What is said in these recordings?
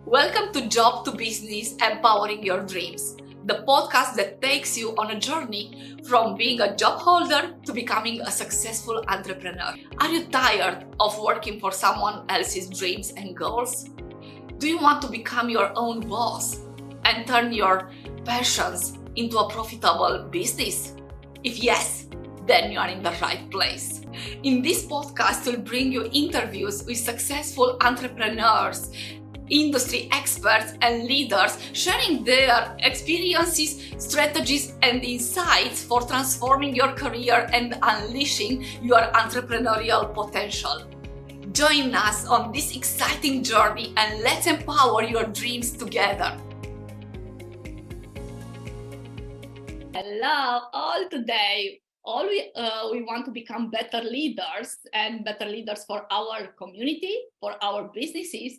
Welcome to Job to Business Empowering Your Dreams, the podcast that takes you on a journey from being a job holder to becoming a successful entrepreneur. Are you tired of working for someone else's dreams and goals? Do you want to become your own boss and turn your passions into a profitable business? If yes, then you are in the right place. In this podcast, we'll bring you interviews with successful entrepreneurs, industry experts, and leaders sharing their experiences, strategies, and insights for transforming your career and unleashing your entrepreneurial potential. Join us on this exciting journey and let's empower your dreams together. Hello, all today. We want to become better leaders and better leaders for our community, for our businesses,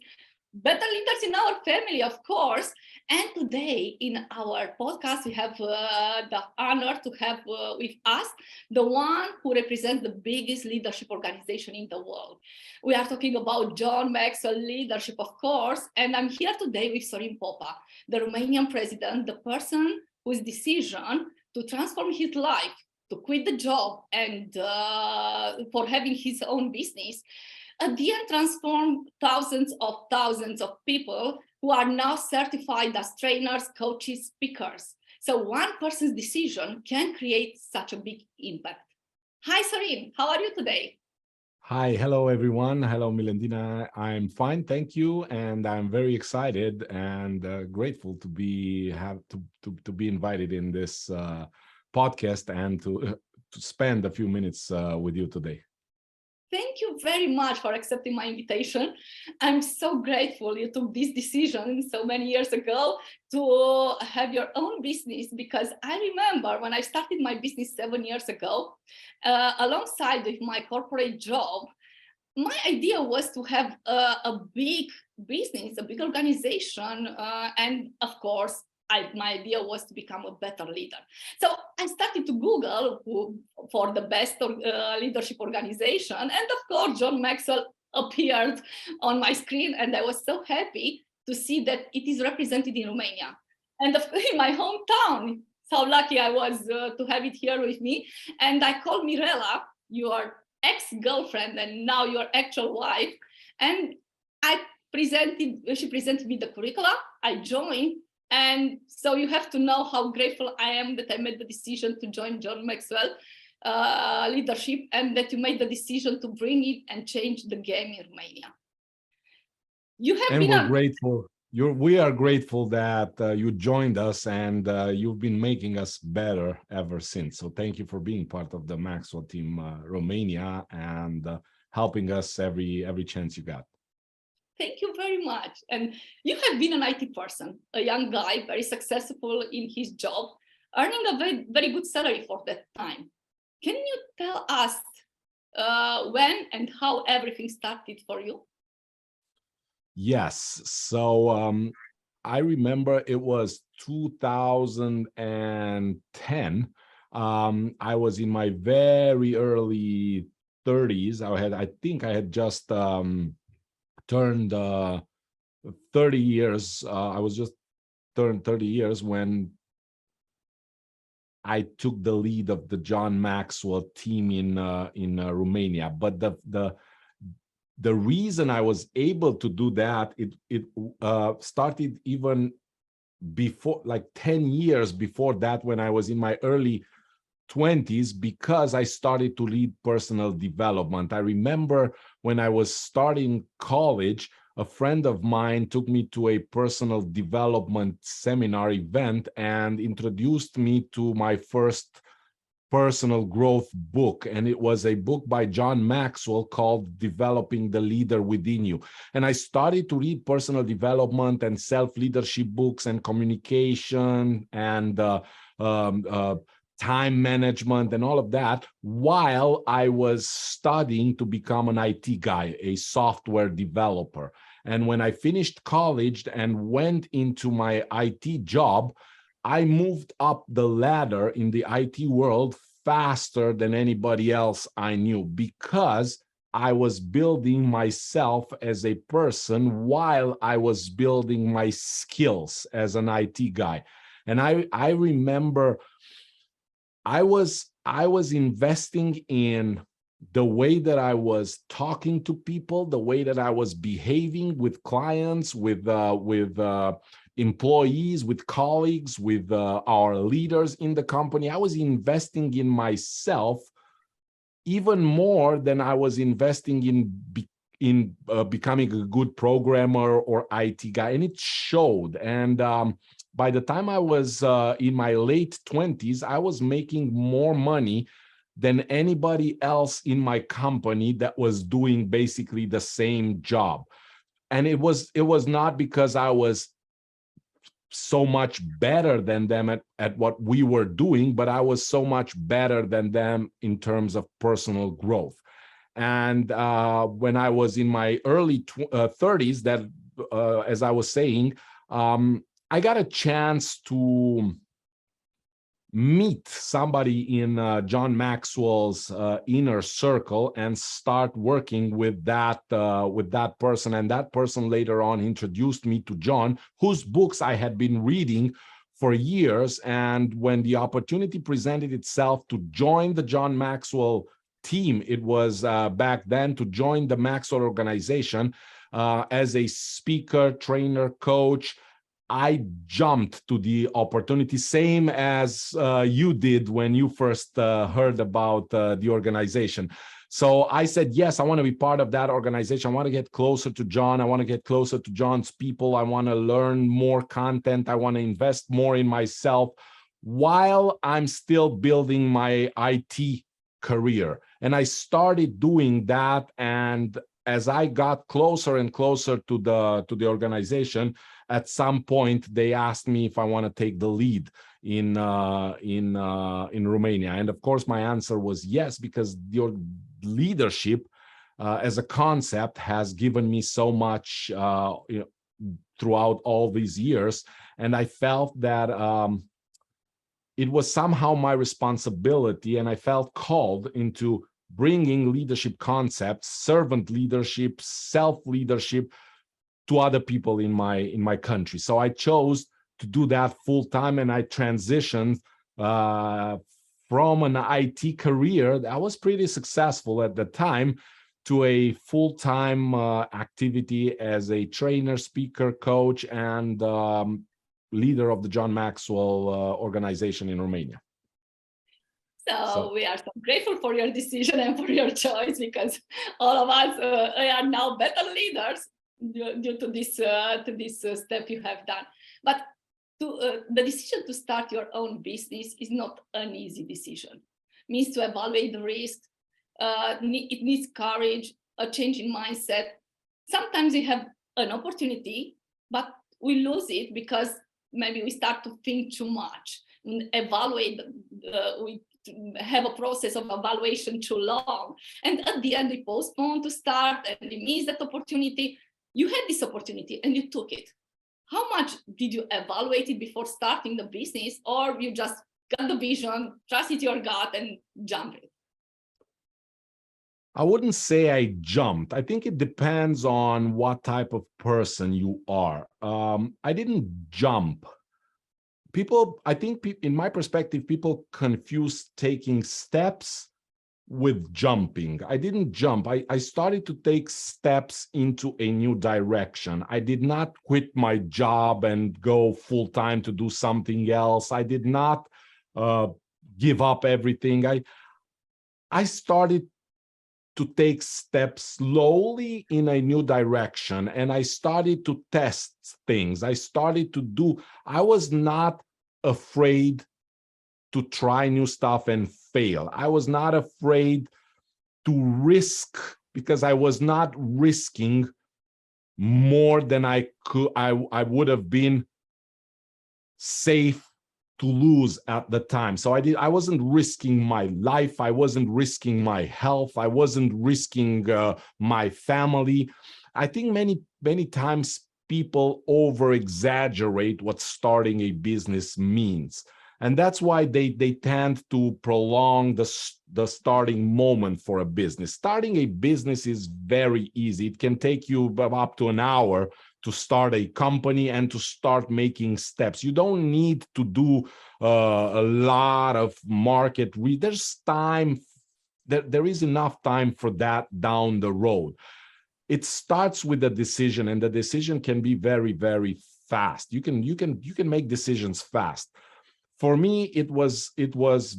better leaders in our family, of course. And today in our podcast, we have the honor to have with us the one who represents the biggest leadership organization in the world. We are talking about John Maxwell Leadership, of course. And I'm here today with Sorin Popa, the Romanian president, the person whose decision to transform his life, to quit the job and for having his own business, at the end transformed thousands of people who are now certified as trainers, coaches, speakers. So one person's decision can create such a big impact. Hi, Sorin, how are you today? Hi, hello everyone. Hello, Milendina. I'm fine, thank you, and I'm very excited and grateful to be invited in this podcast and to spend a few minutes with you today. Thank you very much for accepting my invitation. I'm so grateful you took this decision so many years ago to have your own business, because I remember when I started my business 7 years ago, alongside with my corporate job, my idea was to have a big business, a big organization, and of course, my idea was to become a better leader. So I started to Google for the best leadership organization. And of course, John Maxwell appeared on my screen. And I was so happy to see that it is represented in Romania and in my hometown. How lucky I was to have it here with me. And I called Mirela, your ex-girlfriend and now your actual wife. And she presented me the curricula. I joined. And so you have to know how grateful I am that I made the decision to join John Maxwell Leadership, and that you made the decision to bring it and change the game in Romania. We're grateful. We are grateful that you joined us, and you've been making us better ever since. So thank you for being part of the Maxwell team Romania and helping us every chance you got. Thank you very much. And you have been an IT person, a young guy, very successful in his job, earning a very, very good salary for that time. Can you tell us when and how everything started for you? Yes. So I remember it was 2010. I was in my very early 30s. I think I had just turned 30 years. I was just turned 30 years when I took the lead of the John Maxwell team in Romania. But the reason I was able to do that, it started even before, like 10 years before that, when I was in my early 20s, because I started to lead personal development. I remember when I was starting college, a friend of mine took me to a personal development seminar event and introduced me to my first personal growth book. And it was a book by John Maxwell called Developing the Leader Within You. And I started to read personal development and self-leadership books and communication and time management and all of that while I was studying to become an IT guy, a software developer. And when I finished college and went into my IT job, I moved up the ladder in the IT world faster than anybody else I knew, because I was building myself as a person while I was building my skills as an IT guy. And I remember I was investing in the way that I was talking to people, the way that I was behaving with clients, with employees, with colleagues, with our leaders in the company. I was investing in myself even more than I was investing in becoming a good programmer or IT guy, and it showed. And by the time I was in my late 20s, I was making more money than anybody else in my company that was doing basically the same job. And it was not because I was so much better than them at what we were doing, but I was so much better than them in terms of personal growth. And when I was in my early 30s, that as I was saying, I got a chance to meet somebody in John Maxwell's inner circle and start working with that person. And that person later on introduced me to John, whose books I had been reading for years. And when the opportunity presented itself to join the John Maxwell team, it was back then, to join the Maxwell organization as a speaker, trainer, coach, I jumped to the opportunity, same as you did when you first heard about the organization. So I said, yes, I want to be part of that organization. I want to get closer to John. I want to get closer to John's people. I want to learn more content. I want to invest more in myself while I'm still building my IT career. And I started doing that. And as I got closer and closer to the organization, at some point they asked me if I want to take the lead in Romania, and of course my answer was yes, because your leadership as a concept has given me so much throughout all these years, and I felt that it was somehow my responsibility, and I felt called into bringing leadership concepts, servant leadership, self-leadership to other people in my country. So I chose to do that full time, and I transitioned from an IT career that was pretty successful at the time to a full-time activity as a trainer, speaker, coach, and leader of the John Maxwell organization in Romania. So we are so grateful for your decision and for your choice, because all of us are now better leaders due to this step you have done. But the decision to start your own business is not an easy decision. It means to evaluate the risk. It needs courage, a change in mindset. Sometimes we have an opportunity, but we lose it because maybe we start to think too much, evaluate. We have a process of evaluation too long, and at the end we postpone to start, and we miss that opportunity. You had this opportunity and you took it. How much did you evaluate it before starting the business, or you just got the vision, trusted your gut, and jumped it? I wouldn't say I jumped. I think it depends on what type of person you are. I didn't jump. I think in my perspective, people confuse taking steps with jumping. I didn't jump. I started to take steps into a new direction. I did not quit my job and go full time to do something else. I did not give up everything. I started to take steps slowly in a new direction, and I started to test things. I was not afraid to try new stuff and fail. I was not afraid to risk, because I was not risking more than I would have been safe to lose at the time. So I wasn't risking my life. I wasn't risking my health. I wasn't risking my family. I think many times people over exaggerate what starting a business means. And that's why they tend to prolong the starting moment for a business. Starting a business is very easy. It can take you up to an hour to start a company and to start making steps. You don't need to do a lot of market. There's time. There is enough time for that down the road. It starts with a decision, and the decision can be very, very fast. You can make decisions fast. For me, it was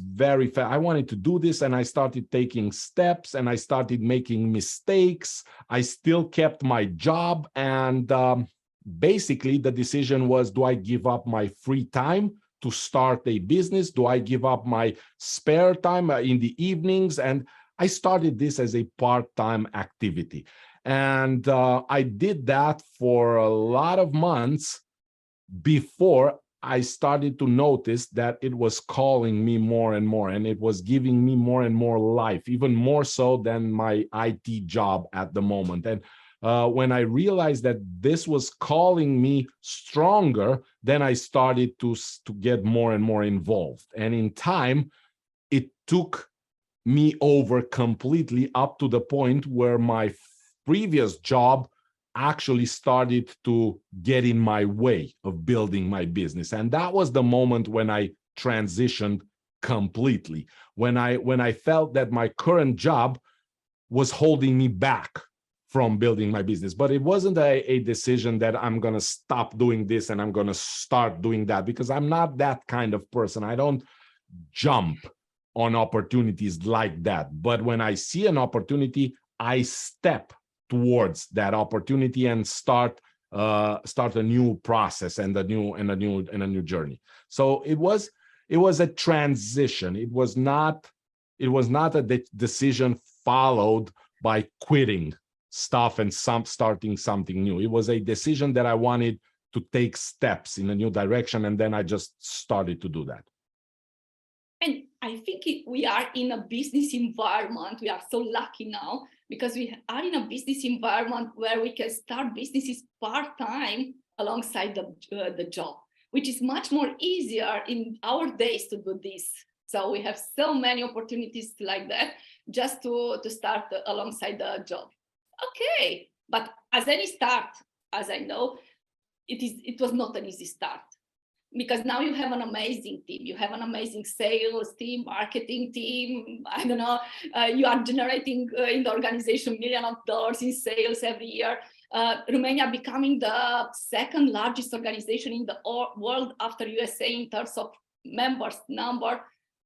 very fast. I wanted to do this, and I started taking steps, and I started making mistakes. I still kept my job, and basically the decision was: do I give up my free time to start a business? Do I give up my spare time in the evenings? And I started this as a part-time activity, and I did that for a lot of months before I started to notice that it was calling me more and more, and it was giving me more and more life, even more so than my IT job at the moment. And when I realized that this was calling me stronger, then I started to get more and more involved. And in time, it took me over completely up to the point where my previous job actually started to get in my way of building my business. And that was the moment when I transitioned completely, when I felt that my current job was holding me back from building my business. But it wasn't a decision that I'm going to stop doing this and I'm going to start doing that, because I'm not that kind of person. I don't jump on opportunities like that. But when I see an opportunity, I step towards that opportunity and start a new process and a new journey. So it was a transition. It was not a decision followed by quitting stuff and starting something new. It was a decision that I wanted to take steps in a new direction, and then I just started to do that. And I think we are in a business environment. We are so lucky now because we are in a business environment where we can start businesses part-time alongside the job, which is much more easier in our days to do this. So we have so many opportunities like that just to start alongside the job. Okay, but as any start, as I know, it was not an easy start. Because now you have an amazing team. You have an amazing sales team, marketing team. I don't know. You are generating in the organization $millions in sales every year. Romania becoming the second largest organization in the world after USA in terms of members number.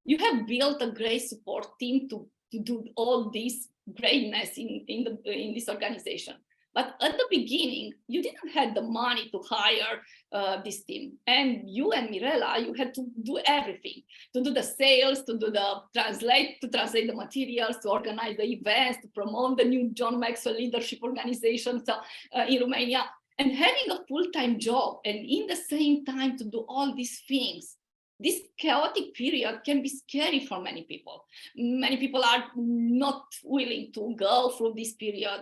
You have built a great support team to do all this greatness in this organization. But at the beginning, you didn't have the money to hire this team. And you and Mirela, you had to do everything, to do the sales, to translate the materials, to organize the events, to promote the new John Maxwell Leadership organization in Romania. And having a full-time job and in the same time to do all these things, this chaotic period can be scary for many people. Many people are not willing to go through this period.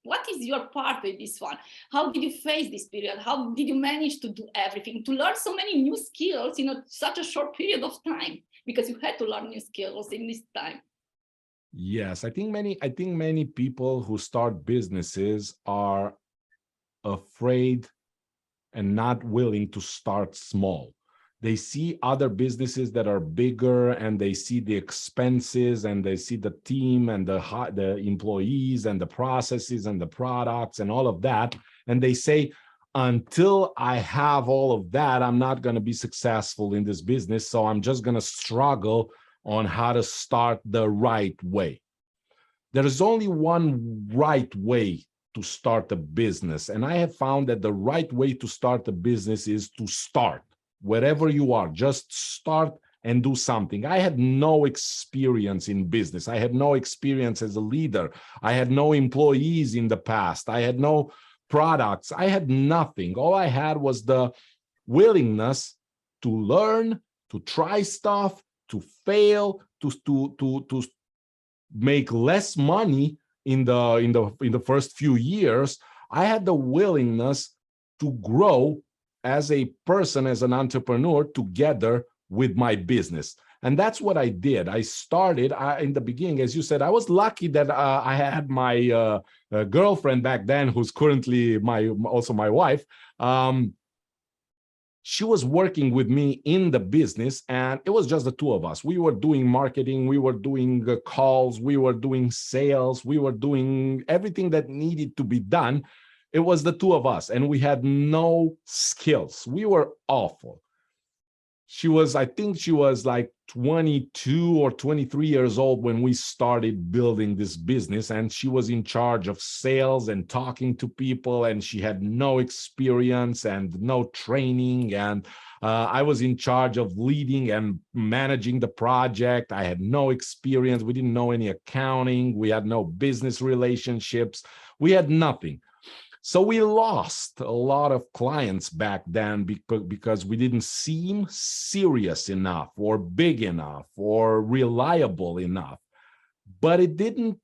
What is your part with this one? How did you face this period? How did you manage to do everything, to learn so many new skills in such a short period of time? Because you had to learn new skills in this time. Yes, I think many people who start businesses are afraid and not willing to start small. They see other businesses that are bigger, and they see the expenses, and they see the team and the employees and the processes and the products and all of that. And they say, until I have all of that, I'm not going to be successful in this business. So I'm just going to struggle on how to start the right way. There is only one right way to start a business. And I have found that the right way to start a business is to start. Wherever you are, just start and do something. I had no experience in business. I had no experience as a leader. I had no employees in the past. I had no products. I had nothing. All I had was the willingness to learn, to try stuff, to fail, to make less money in the first few years. I had the willingness to grow as a person, as an entrepreneur, together with my business. And that's what I did. I started in the beginning, as you said, I was lucky that I had my girlfriend back then, who's currently also my wife. She was working with me in the business, and it was just the two of us. We were doing marketing, we were doing calls, we were doing sales, we were doing everything that needed to be done. It was the two of us, and we had no skills. We were awful. I think she was like 22 or 23 years old when we started building this business, and she was in charge of sales and talking to people, and she had no experience and no training, and I was in charge of leading and managing the project. I had no experience. We didn't know any accounting. We had no business relationships. We had nothing. So we lost a lot of clients back then because we didn't seem serious enough or big enough or reliable enough. But it didn't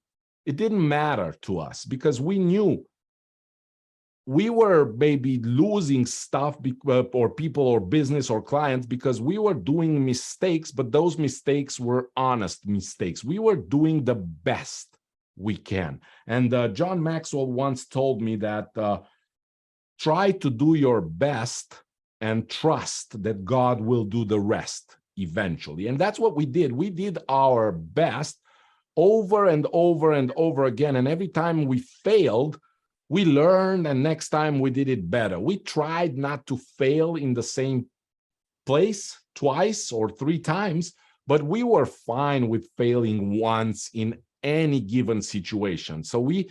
matter to us because we knew we were maybe losing stuff or people or business or clients because we were doing mistakes, but those mistakes were honest mistakes. We were doing the best we can. And John Maxwell once told me that try to do your best and trust that God will do the rest eventually. And that's what we did. We did our best over and over and over again. And every time we failed, we learned, and next time we did it better. We tried not to fail in the same place twice or three times, but we were fine with failing once in any given situation. So we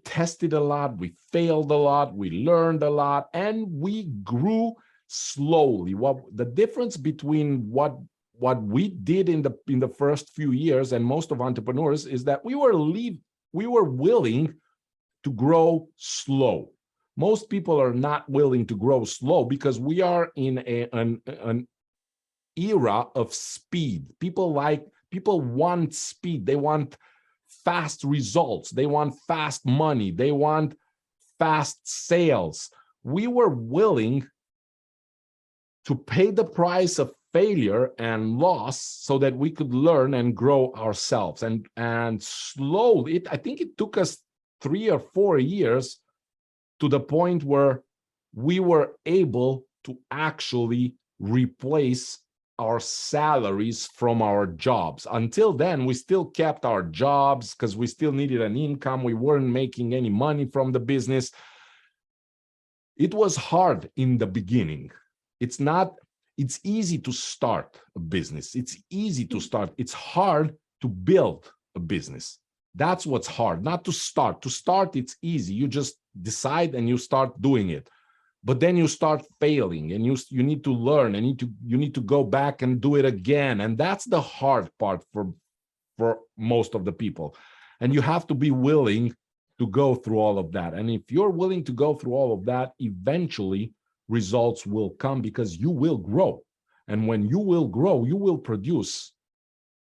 tested a lot, we failed a lot, we learned a lot, and we grew slowly. The difference between what we did in the first few years and most of entrepreneurs is that we were willing to grow slow. Most people are not willing to grow slow because we are in an era of speed. People want speed. They want fast results. They want fast money. They want fast sales. We were willing to pay the price of failure and loss so that we could learn and grow ourselves. And slowly, I think it took us 3 or 4 years to the point where we were able to actually replace our salaries from our jobs. Until then, we still kept our jobs because we still needed an income. We weren't making any money from the business. It was hard in the beginning. It's easy to start a business. It's easy to start. It's hard to build a business. That's what's hard, not to start. To start, it's easy. You just decide and you start doing it. But then you start failing and you need to learn and you need to go back and do it again. And that's the hard part for most of the people. And you have to be willing to go through all of that. And if you're willing to go through all of that, eventually results will come because you will grow. And when you will grow, you will produce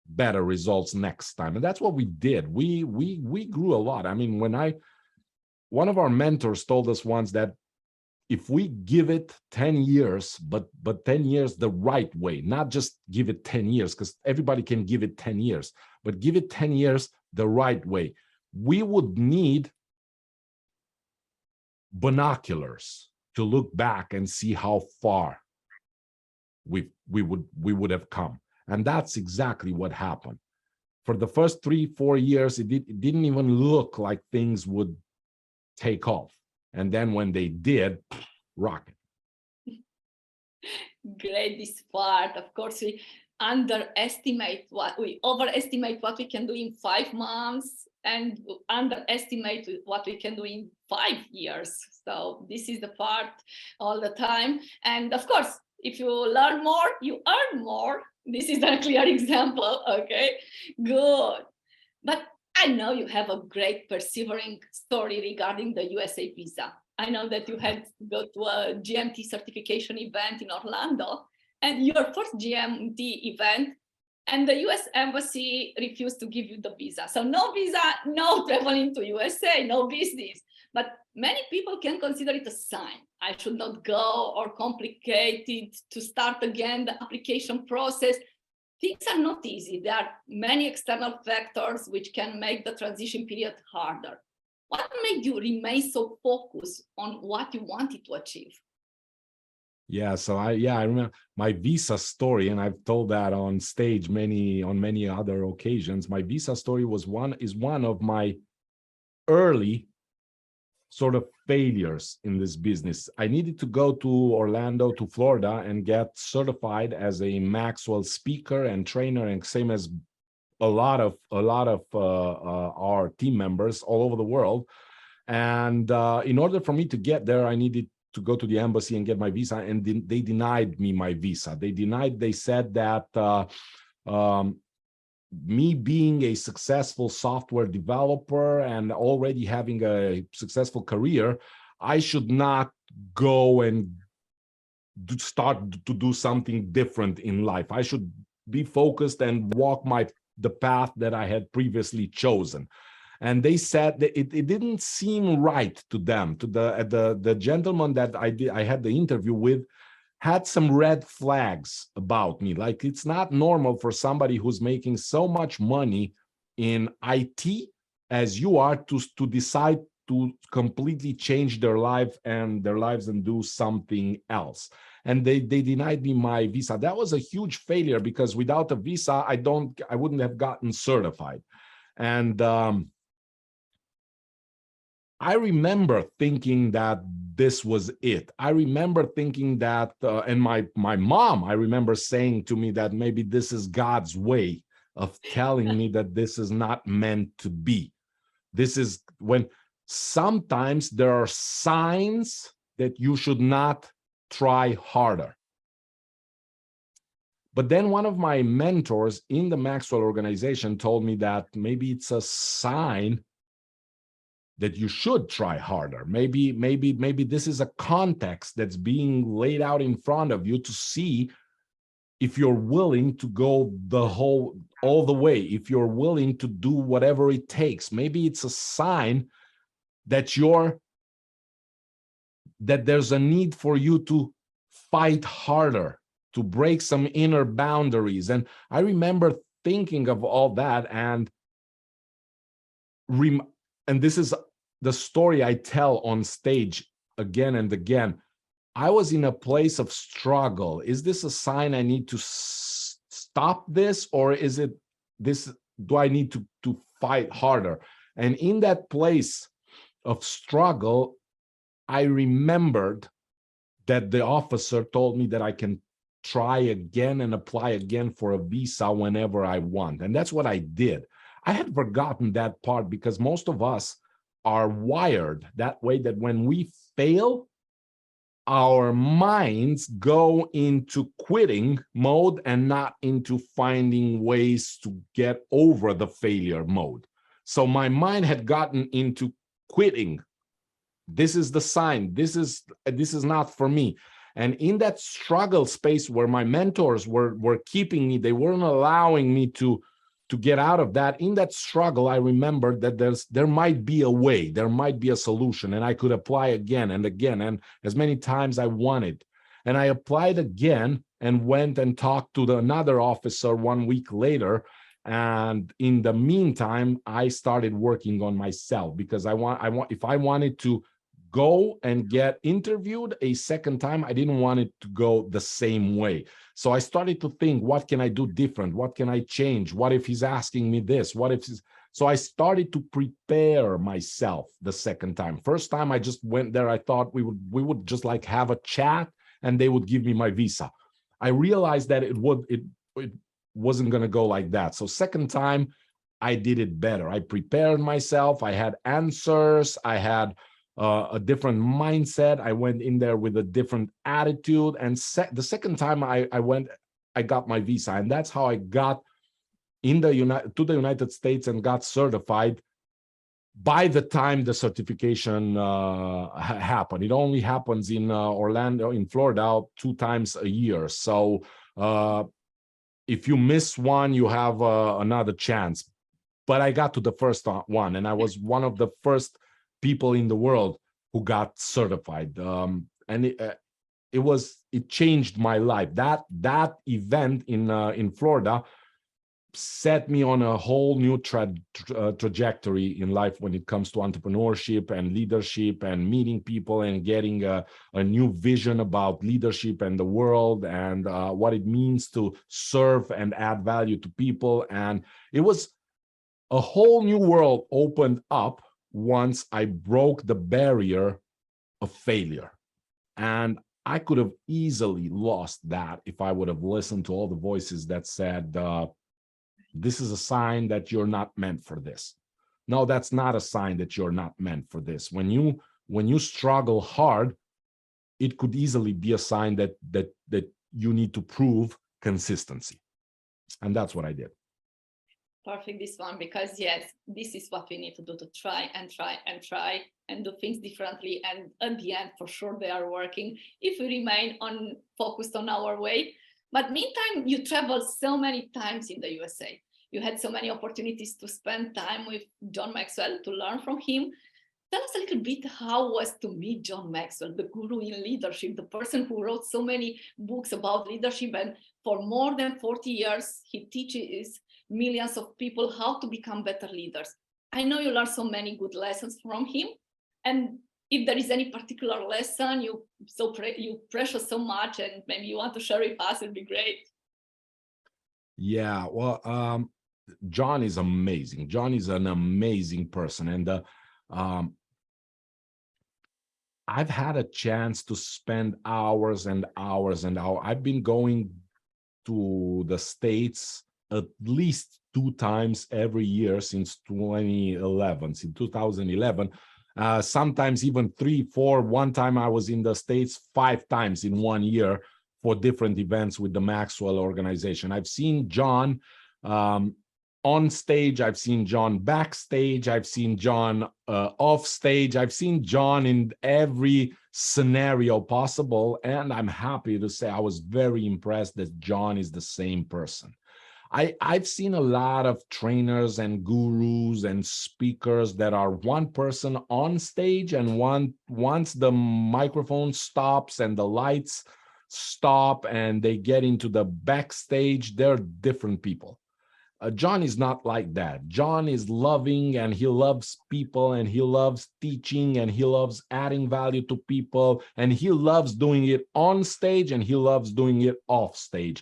better results next time. And that's what we did. We grew a lot. I mean, one of our mentors told us once that if we give it 10 years, but 10 years the right way, not just give it 10 years, because everybody can give it 10 years, but give it 10 years the right way, we would need binoculars to look back and see how far we would have come. And that's exactly what happened. For the first 3-4 years, it didn't even look like things would take off. And then when they did, rocket. Great, this part. Of course, we overestimate what we can do in 5 months and underestimate what we can do in 5 years. So this is the part all the time. And of course, if you learn more, you earn more. This is a clear example. Okay, good. But I know you have a great persevering story regarding the USA visa. I know that you had to go to a GMT certification event in Orlando, and your first GMT event, and the US Embassy refused to give you the visa. So no visa, no traveling to USA, no business. But many people can consider it a sign. I should not go, or complicated to start again the application process. Things are not easy. There are many external factors which can make the transition period harder. What made you remain so focused on what you wanted to achieve? Yeah, so I remember my visa story, and I've told that on stage on many other occasions. My visa story is one of my early sort of failures in this business. I needed to go to Orlando, to Florida, and get certified as a Maxwell speaker and trainer, and same as a lot of our team members all over the world. And in order for me to get there, I needed to go to the embassy and get my visa, and they denied me my visa. They said that me being a successful software developer and already having a successful career, I should not go and start to do something different in life. I should be focused and walk the path that I had previously chosen. And they said that it didn't seem right to them, to the gentleman that I had the interview with, had some red flags about me. Like, it's not normal for somebody who's making so much money in IT as you are to decide to completely change their lives and do something else. And they denied me my visa. That was a huge failure, because without a visa, I wouldn't have gotten certified. And I remember thinking that this was it. I remember thinking that, and my mom, I remember saying to me that maybe this is God's way of telling me that this is not meant to be. This is when sometimes there are signs that you should not try harder. But then one of my mentors in the Maxwell organization told me that maybe it's a sign that you should try harder. Maybe this is a context that's being laid out in front of you to see if you're willing to go all the way, if you're willing to do whatever it takes. Maybe it's a sign that there's a need for you to fight harder, to break some inner boundaries. And I remember thinking of all that, and this is the story I tell on stage again and again. I was in a place of struggle. Is this a sign I need to stop this, or is it this? Do I need to fight harder? And in that place of struggle, I remembered that the officer told me that I can try again and apply again for a visa whenever I want. And that's what I did. I had forgotten that part, because most of us are wired that way, that when we fail, our minds go into quitting mode and not into finding ways to get over the failure mode. So my mind had gotten into quitting. This is the sign. This is not for me. And in that struggle space where my mentors were keeping me, they weren't allowing me to get out of that. In that struggle, I remembered that there might be a way, there might be a solution, and I could apply again and again, and as many times I wanted. And I applied again and went and talked to another officer 1 week later. And in the meantime, I started working on myself, because if I wanted to go and get interviewed a second time, I didn't want it to go the same way. So I started to think, what can I do different? What can I change? What if he's asking me this? So I started to prepare myself the second time. First time I just went there, I thought we would just like have a chat and they would give me my visa. I realized that it wasn't going to go like that. So second time I did it better. I prepared myself. I had answers. I had a different mindset. I went in there with a different attitude. And the second time I went, I got my visa. And that's how I got to the United States and got certified. By the time the certification happened, it only happens in Orlando, in Florida, 2 times a year. So if you miss one, you have another chance. But I got to the first one, and I was one of the first people in the world who got certified. And it changed my life. That event in Florida set me on a whole new trajectory in life when it comes to entrepreneurship and leadership and meeting people and getting a new vision about leadership and the world and what it means to serve and add value to people. And it was a whole new world opened up once I broke the barrier of failure. And I could have easily lost that if I would have listened to all the voices that said, this is a sign that you're not meant for this. No, that's not a sign that you're not meant for this. When you struggle hard, it could easily be a sign that you need to prove consistency. And that's what I did. Perfect, this one, because yes, this is what we need to do, to try and try and try and do things differently. And at the end, for sure, they are working if we remain focused on our way. But meantime, you traveled so many times in the USA. You had so many opportunities to spend time with John Maxwell, to learn from him. Tell us a little bit how was to meet John Maxwell, the guru in leadership, the person who wrote so many books about leadership. And for more than 40 years, he teaches millions of people how to become better leaders. I know you learned so many good lessons from him. And if there is any particular lesson you precious so much and maybe you want to share with us, it'd be great. Yeah, well, John is amazing. John is an amazing person. And I've had a chance to spend hours and hours and hours. I've been going to the States at least 2 times every year since 2011. In 2011, sometimes even 3, 4. One time I was in the States 5 times in 1 year for different events with the Maxwell organization. I've seen John on stage. I've seen John backstage. I've seen John off stage. I've seen John in every scenario possible. And I'm happy to say I was very impressed that John is the same person. I've seen a lot of trainers and gurus and speakers that are one person on stage, and once the microphone stops and the lights stop and they get into the backstage, they're different people. John is not like that. John is loving, and he loves people, and he loves teaching, and he loves adding value to people, and he loves doing it on stage, and he loves doing it off stage.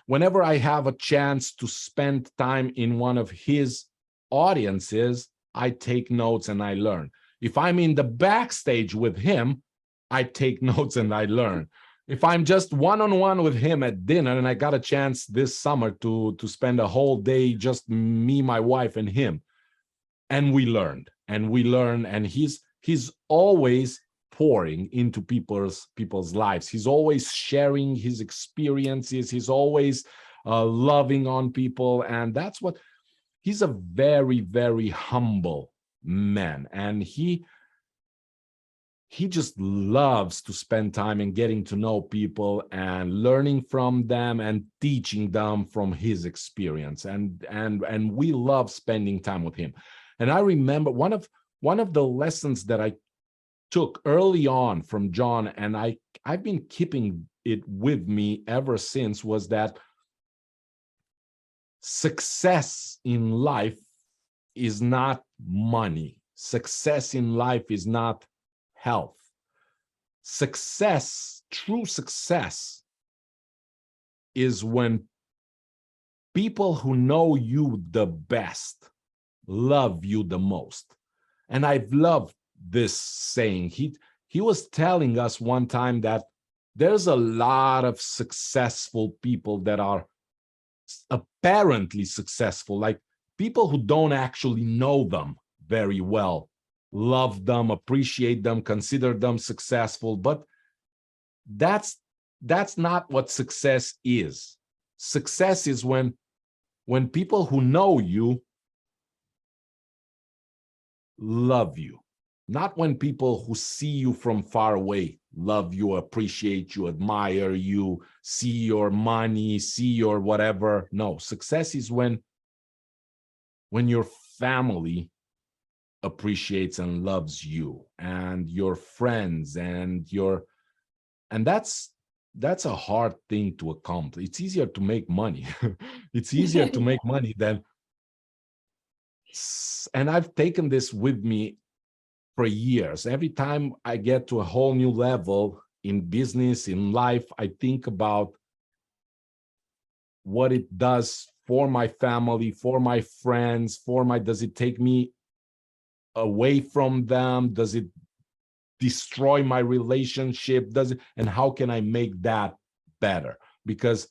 Whenever I have a chance to spend time in one of his audiences, I take notes and I learn. If I'm in the backstage with him, I take notes and I learn. If I'm just one-on-one with him at dinner, and I got a chance this summer to spend a whole day, just me, my wife, and him, and we learn, and he's always pouring into people's lives. He's always sharing his experiences. He's always loving on people, and that's what he's a very, very humble man, and he just loves to spend time and getting to know people and learning from them and teaching them from his experience, and we love spending time with him. And I remember one of the lessons that I took early on from John, and I've been keeping it with me ever since, was that success in life is not money. Success in life is not health. Success, true success, is when people who know you the best love you the most. And I've loved this saying. He was telling us one time that there's a lot of successful people that are apparently successful, like people who don't actually know them very well, love them, appreciate them, consider them successful, but that's not what success is. Success is when people who know you love you. Not when people who see you from far away love you, appreciate you, admire you, see your money, see your whatever. No, success is when your family appreciates and loves you and your friends and that's a hard thing to accomplish. It's easier to make money. It's easier to make money than, and I've taken this with me for years. Every time I get to a whole new level in business, in life, I think about what it does for my family, for my friends, does it take me away from them? Does it destroy my relationship? And how can I make that better? Because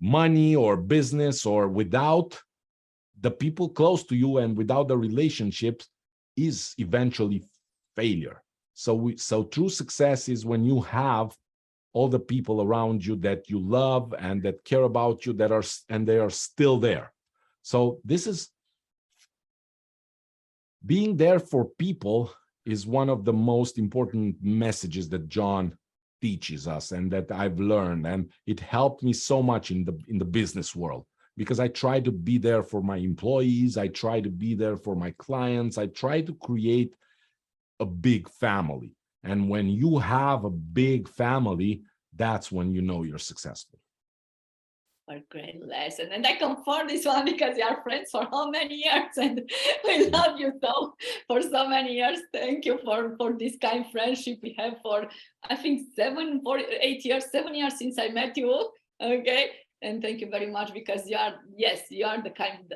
money or business or without the people close to you and without the relationships is eventually failure. So true success is when you have all the people around you that you love and that care about you, and they are still there. So this is being there for people is one of the most important messages that John teaches us and that I've learned. And it helped me so much in the business world, because I try to be there for my employees. I try to be there for my clients. I try to create a big family. And when you have a big family, that's when you know you're successful. A great lesson. And I confirm this one because we are friends for how many years, and we love you so for so many years. Thank you for this kind of friendship we have for, I think, 7 years since I met you. Okay. And thank you very much, because you are the kind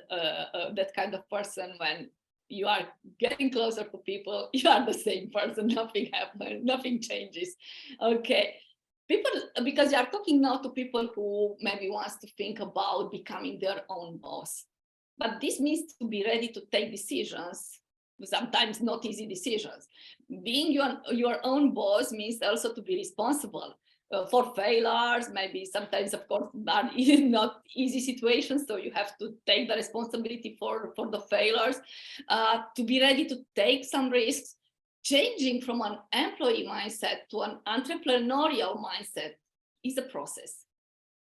that kind of person. When you are getting closer to people, you are the same person. Nothing happens, nothing changes. Okay. People, because you are talking now to people who maybe wants to think about becoming their own boss, but this means to be ready to take decisions, sometimes not easy decisions. Being your own boss means also to be responsible for failures. Maybe sometimes, of course, are not easy situations, so you have to take the responsibility for the failures, to be ready to take some risks. Changing from an employee mindset to an entrepreneurial mindset is a process.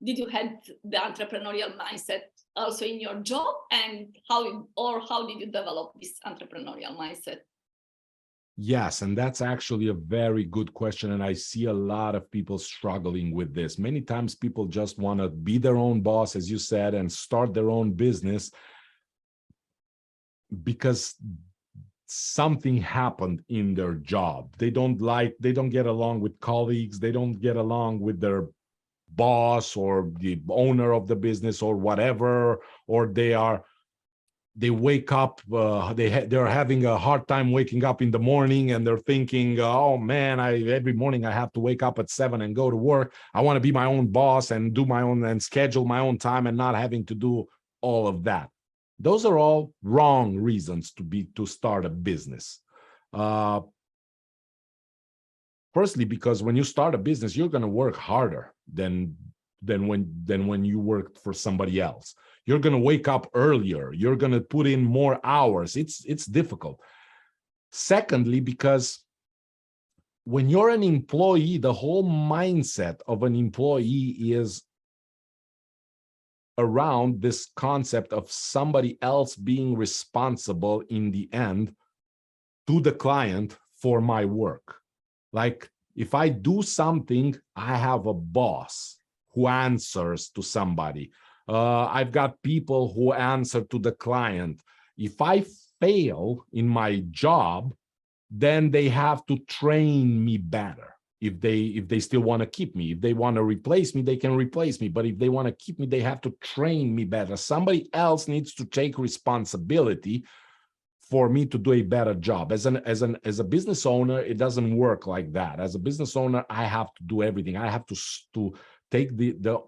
Did you have the entrepreneurial mindset also in your job, and how did you develop this entrepreneurial mindset? Yes, and that's actually a very good question. And I see a lot of people struggling with this. Many times people just want to be their own boss, as you said, and start their own business because something happened in their job. They don't get along with colleagues. They don't get along with their boss or the owner of the business or whatever, or they wake up, they're having a hard time waking up in the morning, and they're thinking, oh man, every morning I have to wake up at 7 and go to work. I want to be my own boss and do my own and schedule my own time and not having to do all of that. Those are all wrong reasons to start a business. Firstly, because when you start a business, you're going to work harder than when you worked for somebody else. You're going to wake up earlier. You're going to put in more hours. It's difficult. Secondly, because when you're an employee, the whole mindset of an employee is around this concept of somebody else being responsible in the end to the client for my work. Like if I do something, I have a boss who answers to somebody. I've got people who answer to the client. If I fail in my job, then they have to train me better. If they still want to keep me, if they want to replace me, they can replace me. But if they want to keep me, they have to train me better. Somebody else needs to take responsibility for me to do a better job. As a business owner, it doesn't work like that. As a business owner, I have to do everything. I have to take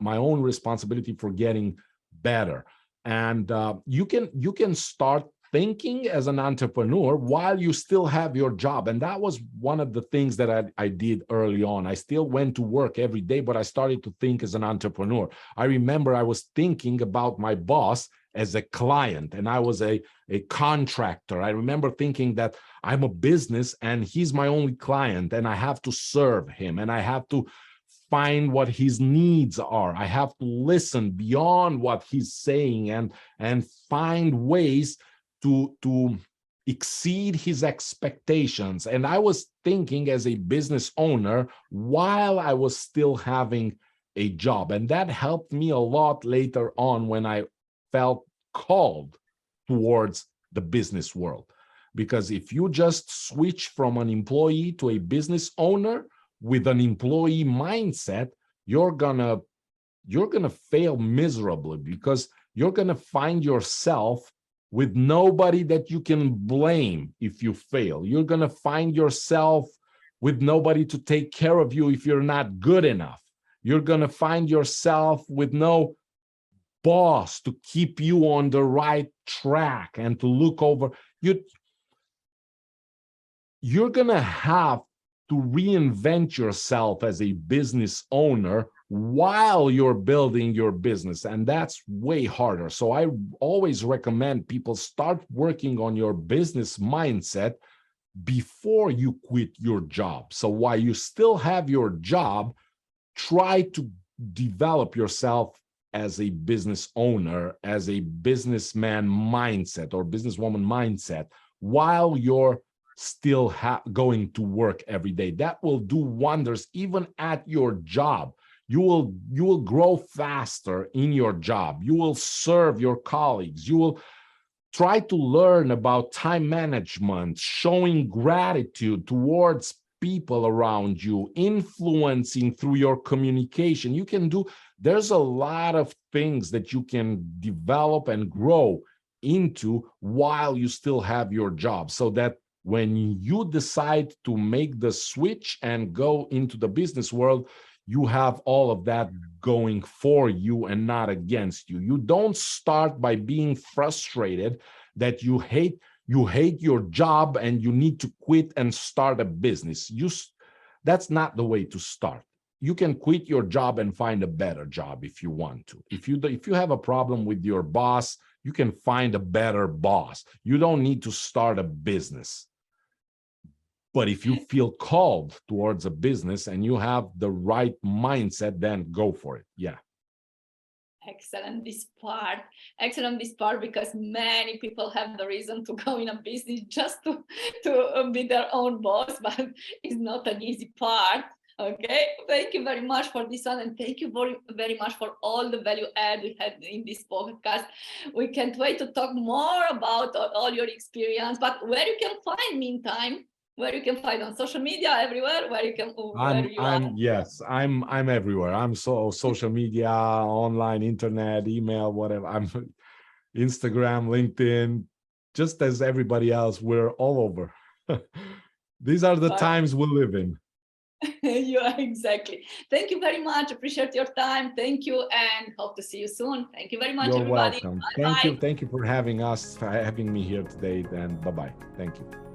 my own responsibility for getting better. And you can start thinking as an entrepreneur while you still have your job. And that was one of the things that I did early on. I still went to work every day, but I started to think as an entrepreneur. I remember I was thinking about my boss as a client, and I was a contractor. I remember thinking that I'm a business and he's my only client, and I have to serve him, and I have to find what his needs are. I have to listen beyond what he's saying and find ways to exceed his expectations. And I was thinking as a business owner while I was still having a job. And that helped me a lot later on when I felt called towards the business world. Because if you just switch from an employee to a business owner with an employee mindset, you're gonna fail miserably, because you're gonna find yourself with nobody that you can blame if you fail. You're gonna find yourself with nobody to take care of you if you're not good enough. You're gonna find yourself with no boss to keep you on the right track and to look over. You're gonna have to reinvent yourself as a business owner while you're building your business, and that's way harder. So I always recommend people start working on your business mindset before you quit your job. So while you still have your job, try to develop yourself as a business owner, as a businessman mindset or businesswoman mindset while you're still going to work every day. That will do wonders even at your job. You will grow faster in your job. You will serve your colleagues. You will try to learn about time management, showing gratitude towards people around you, influencing through your communication. You can do, there's a lot of things that you can develop and grow into while you still have your job, so that when you decide to make the switch and go into the business world, you have all of that going for you and not against you. You don't start by being frustrated that you hate your job and you need to quit and start a business. That's not the way to start. You can quit your job and find a better job if you want to. If you have a problem with your boss, you can find a better boss. You don't need to start a business. But if you feel called towards a business and you have the right mindset, then go for it. Yeah. Excellent this part, because many people have the reason to go in a business just to be their own boss, but it's not an easy part. Okay, thank you very much for this one, and thank you very, very much for all the value add we had in this podcast. We can't wait to talk more about all your experience, but where you can find meantime, where you can find on social media, everywhere, I'm everywhere. I'm social media, online, internet, email, whatever. I'm Instagram, LinkedIn, just as everybody else. We're all over. These are the times we live in. Yeah, exactly. Thank you very much. Appreciate your time. Thank you, and hope to see you soon. Thank you very much, You're everybody. welcome. Bye-bye. Thank you for having me here today, and bye-bye. Thank you.